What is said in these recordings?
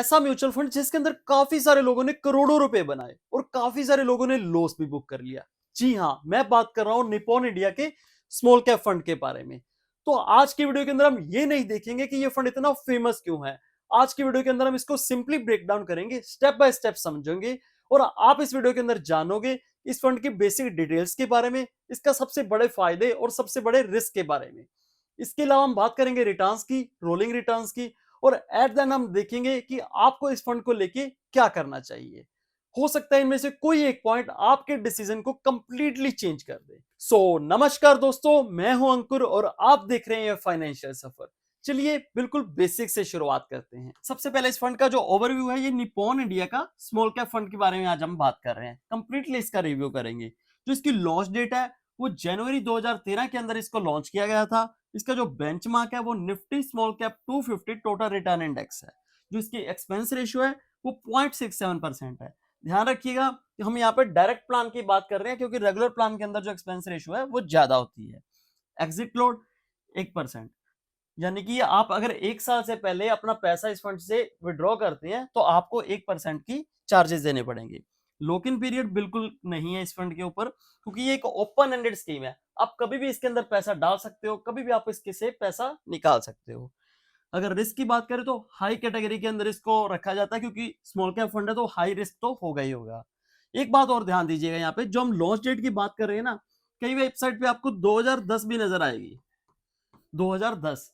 ऐसा mutual fund जिसके अंदर काफी सारे लोगों ने करोड़ों रुपए बनाए और काफी सारे लोगों ने लॉस भी बुक कर लिया। जी हाँ, मैं बात कर रहा हूं निप्पॉन इंडिया के स्मॉल कैप फंड के बारे में। तो आज की वीडियो के अंदर हम ये नहीं देखेंगे कि ये फंड इतना फेमस क्यों है। आज की वीडियो के अंदर हम इसको सिंपली ब्रेक डाउन करेंगे, स्टेप बाय स्टेप समझेंगे और आप इस वीडियो के अंदर जानोगे इस फंड की बेसिक डिटेल्स के बारे में, इसका सबसे बड़े फायदे और सबसे बड़े रिस्क के बारे में। इसके अलावा हम बात करेंगे रिटर्न्स की, रोलिंग रिटर्न्स की, और एट द एंड हम देखेंगे कि आपको इस फंड को लेके क्या करना चाहिए। हो सकता है इनमें से कोई एक पॉइंट आपके डिसीजन को कंप्लीटली चेंज कर दे। नमस्कार दोस्तों, मैं हूं अंकुर और आप देख रहे हैं फाइनेंशियल सफर। चलिए बिल्कुल बेसिक से शुरुआत करते हैं। सबसे पहले इस फंड का जो ओवरव्यू है, ये निप्पॉन इंडिया का स्मॉल कैप फंड के बारे में आज हम बात कर रहे हैं। कंप्लीटली इसका रिव्यू करेंगे। जो इसकी लॉन्च डेट है वो जनवरी 2013 के अंदर इसको लॉन्च किया गया था। इसका जो बेंचमार्क है वो Nifty small cap 250 total return index है। जो इसकी एक्सपेंस रेशियो है वो 0.67% है। ध्यान रखिएगा कि हम यहाँ पे डायरेक्ट प्लान की बात कर रहे हैं, क्योंकि रेगुलर प्लान के अंदर जो एक्सपेंस रेशियो है वो ज्यादा होती है। एग्जिट लोड 1%, यानी कि आप अगर 1 साल से पहले अपना पैसा इस फंड से विड्रॉ करते हैं तो आपको 1% की चार्जेस देने पड़ेंगे। लॉक इन पीरियड बिल्कुल नहीं है इस फंड के ऊपर, क्योंकि ये एक ओपन एंडेड स्कीम है। आप कभी भी इसके अंदर पैसा डाल सकते हो, कभी भी आप इसके से पैसा निकाल सकते हो। अगर रिस्क की बात करें तो हाई कैटेगरी के अंदर इसको रखा जाता है, क्योंकि स्मॉल कैप फंड है तो हाई रिस्क तो होगा ही होगा। एक बात और ध्यान दीजिएगा, यहाँ पे जो हम लॉन्च डेट की बात कर रहे हैं ना, कई वेबसाइट पे आपको 2010 भी नजर आएगी, 2010,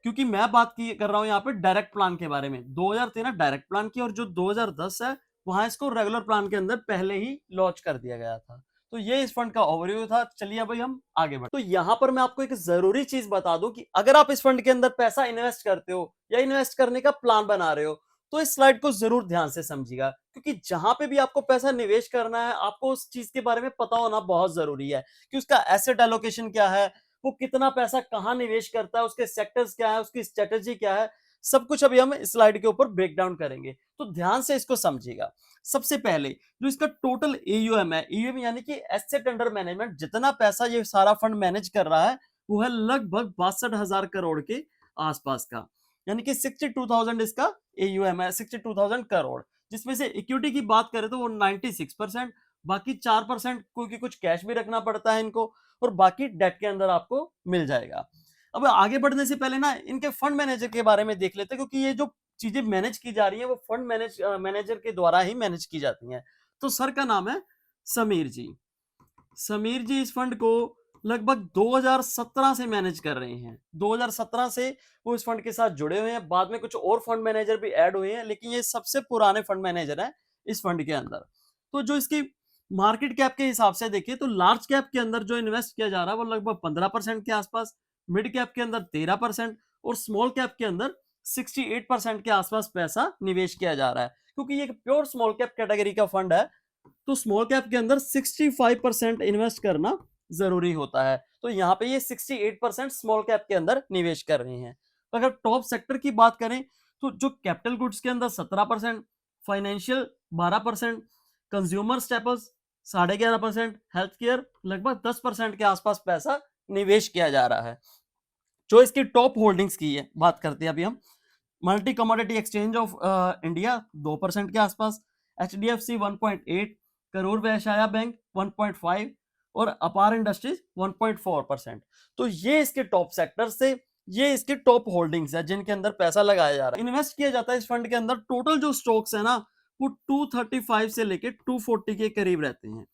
क्योंकि मैं बात कर रहा हूं यहाँ पे डायरेक्ट प्लान के बारे में। 2013 डायरेक्ट प्लान की, और जो 2010 है वहां इसको रेगुलर प्लान के अंदर पहले ही लॉन्च कर दिया गया था। तो ये इस फंड का ओवरव्यू था। चलिए अब हम आगे बढ़ते। तो यहाँ पर मैं आपको एक जरूरी चीज बता दूं कि अगर आप इस फंड के अंदर पैसा इन्वेस्ट करते हो या इन्वेस्ट करने का प्लान बना रहे हो तो इस स्लाइड को जरूर ध्यान से समझिएगा, क्योंकि जहां पे भी आपको पैसा निवेश करना है आपको उस चीज के बारे में पता होना बहुत जरूरी है कि उसका एसेट एलोकेशन क्या है, वो कितना पैसा कहां निवेश करता है, उसके सेक्टर्स क्या है, उसकी स्ट्रेटेजी क्या है। सब कुछ अभी हम स्लाइड के ऊपर ब्रेक डाउन करेंगे, तो ध्यान से इसको समझिएगा। सबसे पहले जो इसका टोटल एयूएम है, एयूएम यानी कि एसेट अंडर मैनेजमेंट, जितना पैसा ये सारा फंड मैनेज कर रहा है वो है लगभग 62,000 करोड़ के आसपास का, यानी कि 62,000 इसका एयूएम है, 62,000 करोड़। जिसमें से इक्विटी की बात करें तो वो 96%, बाकी 4% क्योंकि कुछ कैश भी रखना पड़ता है इनको, और बाकी डेट के अंदर आपको मिल जाएगा। अब आगे बढ़ने से पहले ना इनके फंड मैनेजर के बारे में देख लेते हैं, क्योंकि ये जो चीजें मैनेज की जा रही है वो फंड मैनेजर के द्वारा ही मैनेज की जाती हैं। तो सर का नाम है समीर जी। समीर जी इस फंड को लगभग 2017 से मैनेज कर रहे हैं। 2017 से वो इस फंड के साथ जुड़े हुए हैं। बाद में कुछ और फंड मैनेजर भी ऐड हुए हैं, लेकिन ये सबसे पुराने फंड मैनेजर हैं इस फंड के अंदर। तो जो इसकी मार्केट कैप के हिसाब से देखिए तो लार्ज कैप के अंदर जो इन्वेस्ट किया जा रहा है वो लगभग 15% के आसपास, मिड कैप के अंदर 13% और स्मॉल कैप के अंदर 68% के आसपास पैसा निवेश किया जा रहा है। क्योंकि ये एक प्योर स्मॉल कैप कैटेगरी का फंड है तो स्मॉल कैप के अंदर 65% इन्वेस्ट करना जरूरी होता है। तो यहाँ पे ये 68% स्मॉल कैप के अंदर निवेश कर रहे हैं। तो अगर टॉप सेक्टर की बात करें तो जो कैपिटल गुड्स के अंदर 17%, financial 12%, consumer staples 11.5%, health care लगभग 10% के आसपास पैसा निवेश किया जा रहा है। जो इसकी टॉप होल्डिंग्स की है बात करते हैं अभी हम। Multi commodity exchange of India 2% के आसपास, HDFC 1.8, करूर वैश्य बैंक 1.5 और अपार इंडस्ट्रीज 1.4%। तो ये इसके टॉप सेक्टर से, ये इसके टॉप होल्डिंग्स है जिनके अंदर पैसा लगाया जा रहा है, इन्वेस्ट किया जाता है इस फंड के अंदर। टोटल जो स्टॉक्स है ना वो 235 से लेके 240 के करीब रहते हैं।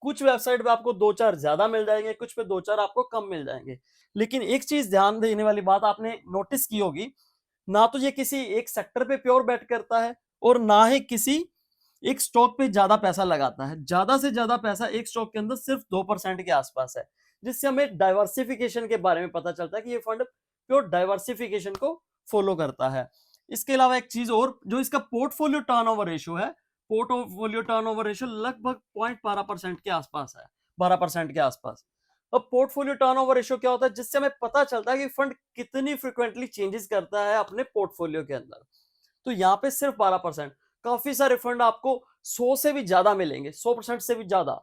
कुछ वेबसाइट पे आपको 2-4 ज्यादा मिल जाएंगे, कुछ पे 2-4 आपको कम मिल जाएंगे। लेकिन एक चीज ध्यान देने वाली बात आपने नोटिस की होगी, ना तो ये किसी एक सेक्टर पे प्योर बेट करता है और ना ही किसी एक स्टॉक पे ज्यादा पैसा लगाता है। ज्यादा से ज्यादा पैसा एक स्टॉक के अंदर सिर्फ 2% के आसपास है, जिससे हमें डाइवर्सिफिकेशन के बारे में पता चलता है कि ये फंड प्योर डाइवर्सिफिकेशन को फॉलो करता है। इसके अलावा एक चीज और, जो इसका पोर्टफोलियो टर्नओवर रेशियो है, पोर्टफोलियो टर्नओवर रेशियो लगभग 0.12% के आसपास है, 12% के आसपास। अब पोर्टफोलियो टर्नओवर रेशियो क्या होता है, जिससे हमें पता चलता है कि फंड कितनी फ्रिक्वेंटली चेंजेस करता है अपने पोर्टफोलियो के अंदर। तो यहाँ पे सिर्फ 12%। काफी सारे फंड आपको 100 से भी ज्यादा मिलेंगे, 100% से भी ज्यादा,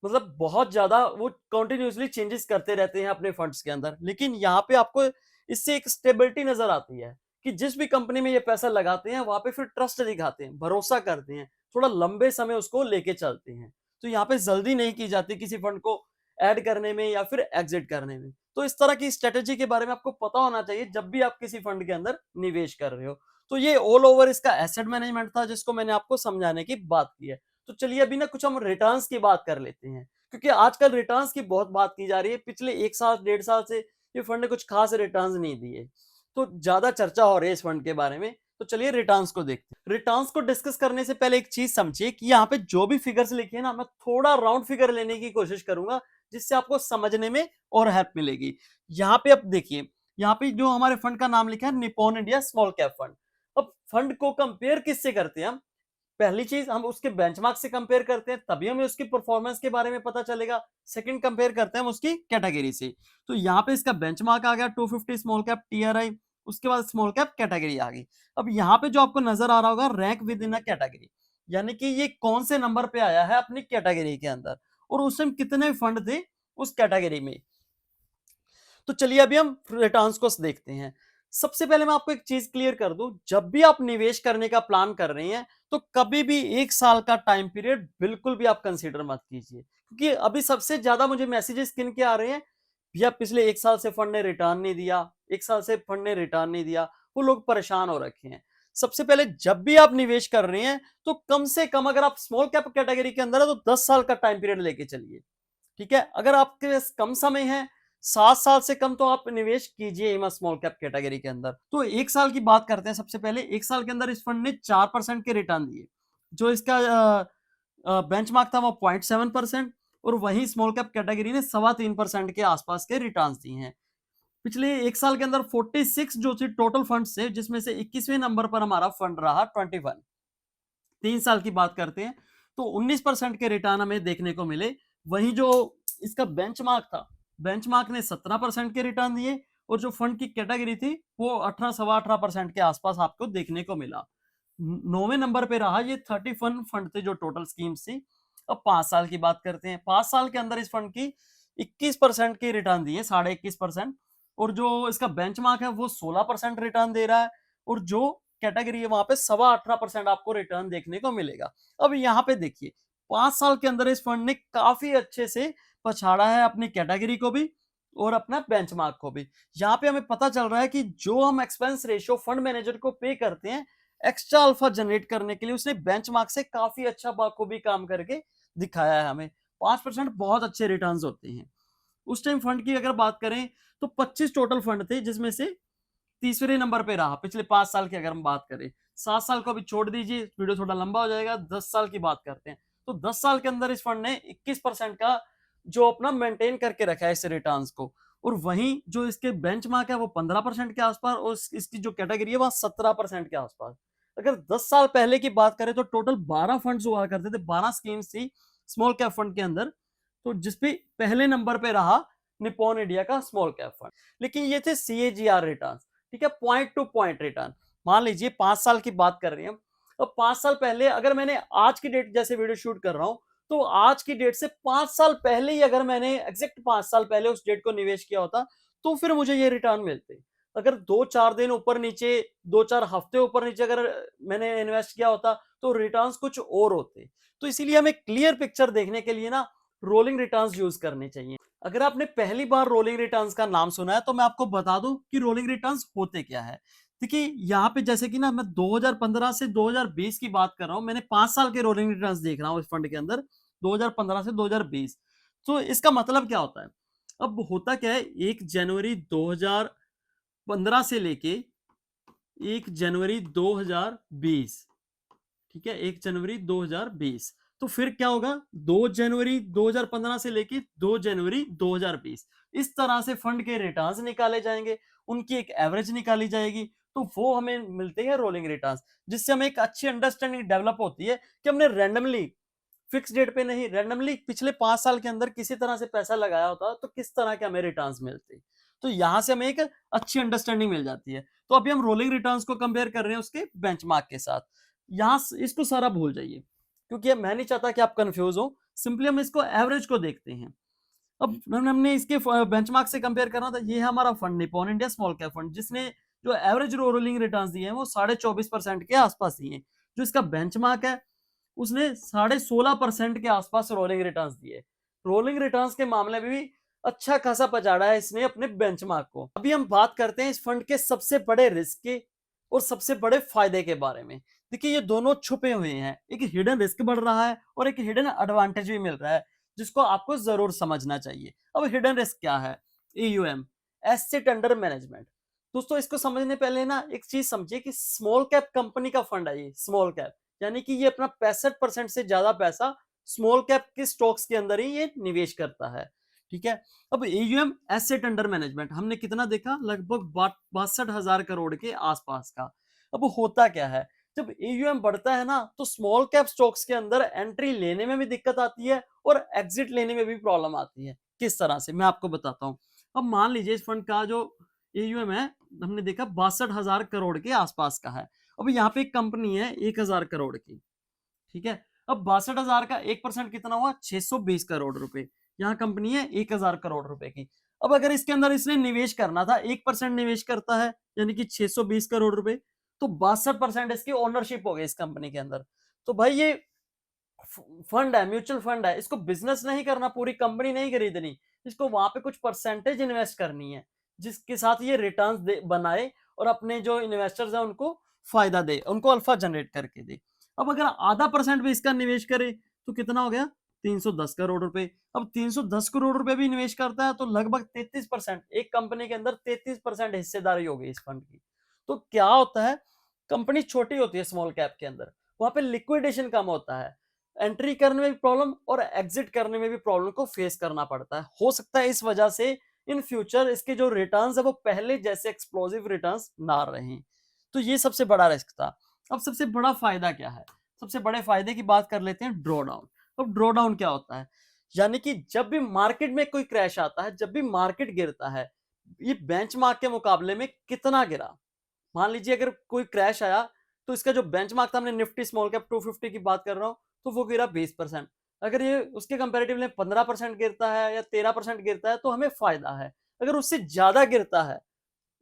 मतलब बहुत ज्यादा वो कंटिन्यूअसली चेंजेस करते रहते हैं अपने फंड्स के अंदर। लेकिन यहाँ पे आपको इससे एक स्टेबिलिटी नजर आती है कि जिस भी कंपनी में ये पैसा लगाते हैं वहां पे फिर ट्रस्ट दिखाते हैं, भरोसा करते हैं, थोड़ा लंबे समय उसको लेके चलते हैं। तो यहाँ पे जल्दी नहीं की जाती किसी फंड को ऐड करने में या फिर एग्जिट करने में। तो इस तरह की स्ट्रेटेजी के बारे में आपको पता होना चाहिए जब भी आप किसी फंड के अंदर निवेश कर रहे हो। तो ये ऑल ओवर इसका एसेट मैनेजमेंट था जिसको मैंने आपको समझाने की बात की है। तो चलिए अभी ना कुछ हम रिटर्न्स की बात कर लेते हैं, क्योंकि आजकल रिटर्न्स की बहुत बात की जा रही है। पिछले 1 साल 1.5 साल से ये फंड ने कुछ खास रिटर्न्स नहीं दिए, तो ज्यादा चर्चा हो रही है इस फंड के बारे में। तो चलिए रिटर्न्स को देखते हैं। रिटर्न्स को डिस्कस करने से पहले एक चीज समझिए कि यहाँ पे जो भी फिगर्स लिखे हैं ना, मैं थोड़ा राउंड फिगर लेने की कोशिश करूंगा जिससे आपको समझने में और हेल्प मिलेगी। यहाँ पे अब देखिए, यहाँ पे जो हमारे फंड का नाम लिखा है Nippon India small cap fund. अब फंड को कंपेयर किससे करते हैं हम? पहली चीज हम उसके बेंचमार्क से कंपेयर करते हैं, तभी हमें उसकी परफॉर्मेंस के बारे में पता चलेगा। सेकंड कंपेयर करते हैं हम उसकी कैटेगरी से। तो यहाँ पे इसका बेंचमार्क आ गया 250 स्मॉल कैप टीआरआई, उसके बाद स्मॉल कैप कैटेगरी आ गई। अब यहाँ पे जो आपको नजर आ रहा होगा rank with in a category, यानी कि ये कौन से नंबर पे आया है अपनी कैटेगरी के अंदर, और उस टाइम कितने फंड थे उस कैटेगरी में। तो चलिए अभी हम रिटर्न्स को देखते हैं। सबसे पहले मैं आपको एक चीज क्लियर कर दूं, जब भी आप निवेश करने का प्लान कर रहे हैं तो कभी भी 1 साल का टाइम पीरियड बिल्कुल भी आप कंसीडर मत कीजिए, क्योंकि अभी सबसे ज्यादा मुझे मैसेजेस किन के आ रहे हैं, भैया पिछले 1 साल से फंड ने रिटर्न नहीं दिया, 1 साल से फंड ने रिटर्न नहीं दिया। वो लोग परेशान हो रखे हैं। सबसे पहले जब भी आप निवेश कर रहे हैं तो कम से कम, अगर आप स्मॉल कैप कैटेगरी के अंदर है तो 10 साल का टाइम पीरियड लेके चलिए। ठीक है, अगर आपके पास कम समय है, 7 साल से कम, तो आप निवेश कीजिए मत स्मॉल कैप कैटेगरी के अंदर। तो 1 साल की बात करते हैं। सबसे पहले 1 साल के अंदर इस फंड ने 4% के रिटर्न दिए। जो इसका बेंचमार्क था वो 0.7%, और वहीं स्मॉल कैप कैटेगरी ने 3.25% के आसपास के रिटर्न दिए हैं। पिछले 1 साल के अंदर 46 जो थी टोटल फंड से, जिसमें से 21वें नंबर पर हमारा फंड रहा 21। 3 साल की बात करते हैं तो 19% के रिटर्न हमें देखने को मिले। वहीं जो इसका बेंचमार्क था, बेंचमार्क ने 17% के रिटर्न दिए, और जो फंड की कैटेगरी थी वो 18-18% के आसपास आपको देखने को मिला। 9वें नंबर पे रहा ये 31 फंड थे जो टोटल स्कीम्स थी। अब 5 साल की बात करते हैं। 5 साल के अंदर इस फंड की 21% के रिटर्न दिए, 21.5%, और जो इसका बेंचमार्क है वो 16% रिटर्न दे रहा है, और जो कैटेगरी है वहां पे 18.25% आपको रिटर्न देखने को मिलेगा। अब यहाँ पे देखिए, 5 साल के अंदर इस फंड ने काफी अच्छे से पछाड़ा है अपनी कैटेगरी को भी और अपना बेंचमार्क को भी। यहाँ पे हमें पता चल रहा है कि जो हम एक्सपेंस रेशियो फंड मैनेजर को पे करते हैं एक्स्ट्रा अल्फा जनरेट करने के लिए, उसने बेंचमार्क से काफी अच्छा बाखूबी काम करके दिखाया है हमें। 5% बहुत अच्छे रिटर्न होते हैं। उस टाइम फंड की अगर बात करें तो 25 टोटल फंड थे, जिसमें से तीसरे नंबर पे रहा पिछले 5 साल की। अगर हम बात करें 7 साल को अभी छोड़ दीजिए, वीडियो थोड़ा लंबा हो जाएगा, 10 साल की बात करते हैं। तो 10 साल के अंदर इस फंड ने 21% का जो अपना मेंटेन करके रखा है इस रिटर्न्स को, और वहीं जो इसके बेंचमार्क है वो 15% के आसपास, और इसकी जो कैटेगरी है वह 17% के आसपास। अगर 10 साल पहले की बात करें तो टोटल 12 फंड्स हुआ करते थे, 12 स्कीम्स थी स्मॉल कैप फंड के अंदर, तो जिसपे पहले नंबर पे रहा निप्पॉन इंडिया का स्मॉल कैप फंड। लेकिन ये थे CAGR रिटर्न, ठीक है, पॉइंट टू पॉइंट रिटर्न। मान लीजिए 5 साल की बात कर रहे हैं। अब 5 साल पहले अगर मैंने आज की डेट जैसे वीडियो शूट कर रहा हूं, तो आज की डेट से 5 साल पहले ही अगर मैंने एग्जैक्ट 5 साल पहले उस डेट को निवेश किया होता तो फिर मुझे ये रिटर्न मिलते। अगर 2-4 दिन ऊपर नीचे, 2-4 हफ्ते ऊपर नीचे अगर मैंने इन्वेस्ट किया होता तो रिटर्न्स कुछ और होते। तो इसीलिए हमें क्लियर पिक्चर देखने के लिए ना रोलिंग रिटर्न्स यूज करने चाहिए। अगर आपने पहली बार रोलिंग रिटर्न्स का नाम सुना है तो मैं आपको बता दूं कि रोलिंग रिटर्न्स होते क्या है। देखिए यहाँ पे जैसे कि ना मैं 2015 से 2020 की बात कर रहा हूं, मैंने 5 साल के रोलिंग रिटर्न्स देख रहा हूं इस फंड के अंदर, 2015 से 2020। तो इसका मतलब क्या होता है? अब होता क्या है, 1 जनवरी 2015 से लेके 1 जनवरी 2020, ठीक है, 1 जनवरी 2020, तो फिर क्या होगा, 2 जनवरी 2015 से लेके 2 जनवरी 2020, इस तरह से फंड के रिटर्न्स निकाले जाएंगे, उनकी एक एवरेज निकाली जाएगी, तो वो हमें मिलते हैं रोलिंग रिटर्न्स, जिससे हमें एक अच्छी अंडरस्टैंडिंग डेवलप होती है कि हमने रैंडमली फिक्स डेट पे नहीं, रैंडमली पिछले 5 साल के अंदर किसी तरह से पैसा लगाया होता तो किस तरह के हमें रिटर्न्स मिलते। तो यहां से हमें एक अच्छी अंडरस्टैंडिंग मिल जाती है। तो अभी हम रोलिंग रिटर्न्स को कंपेयर कर रहे हैं उसके बेंचमार्क के साथ। यहाँ इसको सारा भूल जाइए, क्योंकि मैं नहीं चाहता कि आप कंफ्यूज हो। सिंपली हम इसको एवरेज को देखते हैं। अब हमने इसके बेंचमार्क से कंपेयर करना था। ये है हमारा fund Nippon India small cap fund, जिसने जो एवरेज रोलिंग रिटर्न्स दिए हैं वो 24.5% के आसपास दिए हैं। जो इसका बेंचमार्क है उसने 16.5% के आसपास रोलिंग रिटर्न्स दिए। रोलिंग रिटर्न्स के मामले में भी अच्छा खासा पछाड़ा है इसने अपने बेंचमार्क को। अभी हम बात करते हैं इस फंड के सबसे बड़े रिस्क के और सबसे बड़े फायदे के बारे में। देखिए ये दोनों छुपे हुए हैं, एक हिडन रिस्क बढ़ रहा है और एक हिडन एडवांटेज भी मिल रहा है जिसको आपको जरूर समझना चाहिए। अब हिडन रिस्क क्या है? AUM, asset under management. दोस्तों इसको समझने पहले ना एक चीज समझिए कि स्मॉल कैप कंपनी का फंड है ये, स्मॉल कैप यानी कि ये अपना 65% से ज्यादा पैसा स्मॉल कैप के स्टॉक्स के अंदर ही ये निवेश करता है। ठीक है। अब एयूएम एसेट अंडर मैनेजमेंट हमने कितना देखा? लगभग 62,000 करोड़ के आसपास का। अब होता क्या है, जब एयूएम बढ़ता है ना तो स्मॉल कैप स्टॉक्स के अंदर एंट्री लेने में भी दिक्कत आती है और एग्जिट लेने में भी प्रॉब्लम आती है। किस तरह से, मैं आपको बताता हूँ। अब मान लीजिए इस फंड का जो एयूएम है हमने देखा 62,000 करोड़ के आसपास का है। अब यहाँ पे एक कंपनी है 1,000 करोड़ की, ठीक है। अब 62,000 का 1% कितना हुआ? 620 करोड़ रुपए। यहाँ कंपनी है 1,000 करोड़ रुपए की। अब अगर इसके अंदर इसने निवेश करना था, 1% निवेश करता है यानी कि 620 करोड़ रुपए, तो 62% इसकी ओनरशिप हो गई इस कंपनी के अंदर। तो भाई ये फंड है, म्यूचुअल फंड है, इसको बिजनेस नहीं करना, पूरी कंपनी नहीं खरीदनी, इसको वहां पे कुछ परसेंटेज इन्वेस्ट करनी है जिसके साथ ये रिटर्न्स बनाए और अपने जो इन्वेस्टर्स हैं उनको फायदा दे, उनको अल्फा जनरेट करके दे। अब अगर आधा परसेंट भी इसका निवेश करे तो कितना हो गया? 310 करोड़ रुपए। अब 310 करोड़ रुपए भी निवेश करता है तो लगभग 33%, एक कंपनी के अंदर 33% हिस्सेदारी हो गई इस फंड की। तो क्या होता है, कंपनी छोटी होती है स्मॉल कैप के अंदर, वहां पे लिक्विडेशन कम होता है, एंट्री करने में भी प्रॉब्लम और एग्जिट करने में भी प्रॉब्लम को फेस करना पड़ता है। हो सकता है इस वजह से इन फ्यूचर इसके जो रिटर्न्स है वो पहले जैसे एक्सप्लोसिव रिटर्न्स ना रहे। तो ये सबसे बड़ा रिस्क था। अब सबसे बड़ा फायदा क्या है? सबसे बड़े फायदे की बात कर लेते हैं, ड्रॉ डाउन। अब ड्रॉ डाउन क्या होता है? यानी कि जब भी मार्केट में कोई क्रैश आता है, जब भी मार्केट गिरता है, ये बेंचमार्क के मुकाबले में कितना गिरा। मान लीजिए अगर कोई क्रैश आया तो इसका जो बेंचमार्क था, हमने निफ्टी स्मॉल कैप 250 की बात कर रहा हूं, तो वो गिरा 20%। अगर ये उसके कंपैरेटिवली 15% गिरता है या 13% गिरता है तो हमें फायदा है। अगर उससे ज्यादा गिरता है,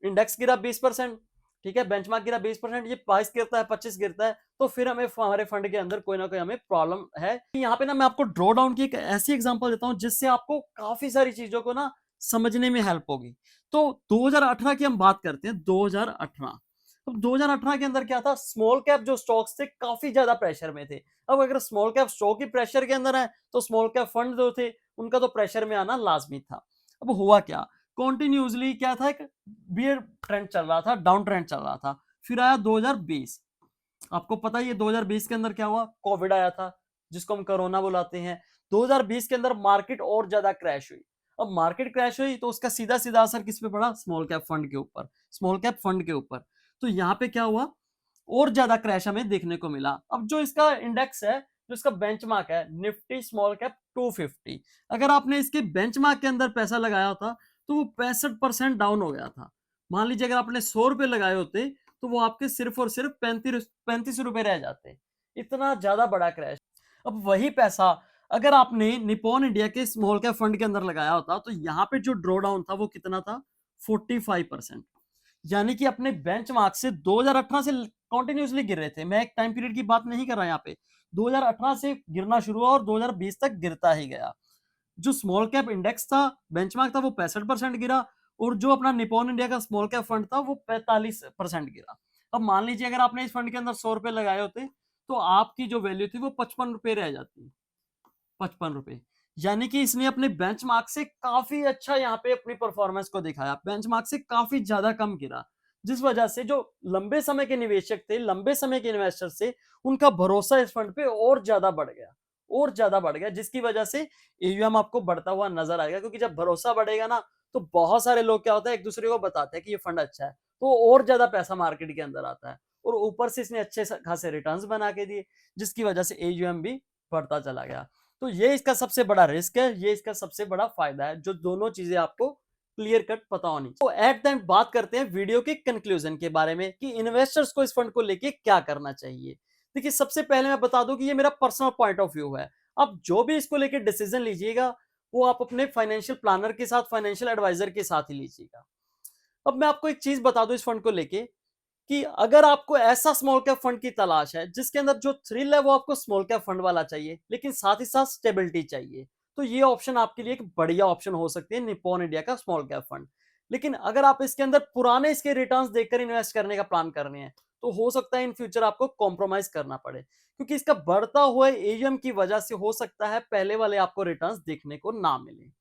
इंडेक्स गिरा 20%, ठीक है, बेंचमार्क गिरा 20%, ये 22 गिरता है, 25 गिरता है, तो फिर हमें हमारे फंड के अंदर कोई ना कोई हमें प्रॉब्लम है। यहाँ पे ना मैं आपको ड्रॉ डाउन की एक ऐसी एग्जांपल देता हूँ जिससे आपको काफी सारी चीजों को ना समझने में हेल्प होगी। तो 2018 की हम बात करते हैं, 2018। अब 2018 के अंदर क्या था, स्मॉल कैप जो स्टॉक्स थे काफी ज्यादा प्रेशर में थे। अब अगर स्मॉल कैप स्टॉक ही प्रेशर के अंदर है तो स्मॉल कैप फंड जो थे उनका तो प्रेशर में आना लाजमी था। अब हुआ क्या, कॉन्टिन्यूसली क्या था, एक बियर ट्रेंड चल रहा था, डाउन ट्रेंड चल रहा था। फिर आया 2020, आपको पता ही है 2020 के अंदर क्या हुआ, कोविड आया था जिसको हम कोरोना बुलाते हैं। 2020 के अंदर मार्केट और ज्यादा क्रैश हुई। अब मार्केट क्रैश हुई तो उसका सीधा सीधा असर किस पे पड़ा? स्मॉल कैप फंड के ऊपर, स्मॉल कैप फंड के ऊपर। तो यहाँ पे क्या हुआ, और ज्यादा क्रैश हमें देखने को मिला। अब जो इसका इंडेक्स है, जो इसका बेंचमार्क है, निफ्टी स्मॉल कैप 250, अगर आपने इसके बेंचमार्क के अंदर पैसा लगाया होता तो वो 65% डाउन हो गया था। मान लीजिए अगर आपने 100 रुपए लगाए होते तो वो आपके सिर्फ और सिर्फ 35 रुपए रह जाते। इतना ज्यादा बड़ा क्रैश। अब वही पैसा अगर आपने निपॉन इंडिया के स्मॉल कैप फंड के अंदर लगाया होता तो यहाँ पे जो ड्रॉ डाउन था वो कितना था? 45%। यानी कि अपने बेंचमार्क से 2018 से कंटिन्यूअसली गिर रहे थे। मैं एक टाइम पीरियड की बात नहीं कर रहा यहाँ पे, 2018 से गिरना शुरू हुआ और 2020 तक गिरता ही गया। जो स्मॉल कैप इंडेक्स था, बेंचमार्क था, वो 65% गिरा और जो अपना निपॉन इंडिया का स्मॉल कैप फंड था वो 45% गिरा। अब मान लीजिए अगर आपने इस फंड के अंदर 100 रुपए लगाए होते तो आपकी जो वैल्यू थी वो 55 रुपए रह जाती, 55 रुपए। यानी कि इसने अपने बेंचमार्क से काफी अच्छा यहाँ पे अपनी परफॉर्मेंस को दिखाया, बेंचमार्क से काफी ज्यादा कम गिरा, जिस वजह से जो लंबे समय के निवेशक थे, लंबे समय के इन्वेस्टर थे, उनका भरोसा इस फंड पे और ज्यादा बढ़ गया, और ज्यादा बढ़ गया, जिसकी वजह से एयूएम आपको बढ़ता हुआ नजर आएगा। क्योंकि जब भरोसा बढ़ेगा ना तो बहुत सारे लोग क्या होता है, एक दूसरे को बताते हैं कि ये फंड अच्छा है, तो और ज्यादा पैसा मार्केट के अंदर आता है और ऊपर से इसने अच्छे खासे रिटर्न्स बना के दिए, जिसकी वजह से एयूएम भी बढ़ता चला गया। तो ये इसका सबसे बड़ा रिस्क है, ये इसका सबसे बड़ा फायदा है, जो दोनों चीजें आपको क्लियर कट पता होनी चाहिए। तो एट द एंड बात करते हैं वीडियो के कंक्लूजन के बारे में कि इन्वेस्टर्स को इस फंड को लेके क्या करना चाहिए। देखिए सबसे पहले मैं बता दूं कि ये मेरा पर्सनल पॉइंट ऑफ व्यू है। आप जो भी इसको लेके डिसीजन लीजिएगा वो आप अपने फाइनेंशियल प्लानर के साथ, फाइनेंशियल एडवाइजर के साथ ही लीजिएगा। अब मैं आपको एक चीज बता दूं इस फंड को लेके, कि अगर आपको ऐसा स्मॉल कैप फंड की तलाश है जिसके अंदर जो थ्रिल है वो आपको स्मॉल कैप फंड वाला चाहिए, लेकिन साथ ही साथ स्टेबिलिटी चाहिए, तो ये ऑप्शन आपके लिए एक बढ़िया ऑप्शन हो सकती है, निप्पॉन इंडिया का स्मॉल कैप फंड। लेकिन अगर आप इसके अंदर पुराने इसके रिटर्न्स देखकर इन्वेस्ट करने का प्लान कर रहे हैं, तो हो सकता है इन फ्यूचर आपको कॉम्प्रोमाइज करना पड़े, क्योंकि इसका बढ़ता हुआ एयूएम की वजह से हो सकता है पहले वाले आपको रिटर्न्स देखने को ना मिले।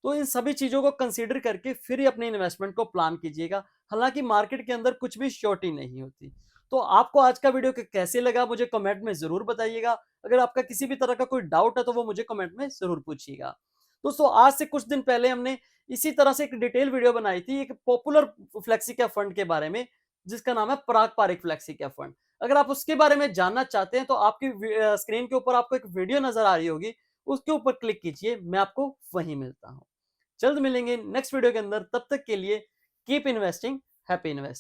तो इन सभी चीजों को कंसीडर करके फिर ही अपने इन्वेस्टमेंट को प्लान कीजिएगा। हालांकि मार्केट के अंदर कुछ भी श्योरिटी नहीं होती। तो आपको आज का वीडियो कैसे लगा मुझे कमेंट में जरूर बताइएगा। अगर आपका किसी भी तरह का कोई डाउट है तो वो मुझे कमेंट में जरूर पूछिएगा। दोस्तों, आज से कुछ दिन पहले हमने इसी तरह से एक डिटेल वीडियो बनाई थी एक पॉपुलर फ्लेक्सी कैप फंड के बारे में, जिसका नाम है पराग पारिक फ्लेक्सी कैप फंड। अगर आप उसके बारे में जानना चाहते हैं तो आपकी स्क्रीन के ऊपर आपको एक वीडियो नजर आ रही होगी, उसके ऊपर क्लिक कीजिए, मैं आपको वहीं मिलता हूं। जल्द मिलेंगे नेक्स्ट वीडियो के अंदर, तब तक के लिए कीप इन्वेस्टिंग, हैप्पी इन्वेस्टिंग।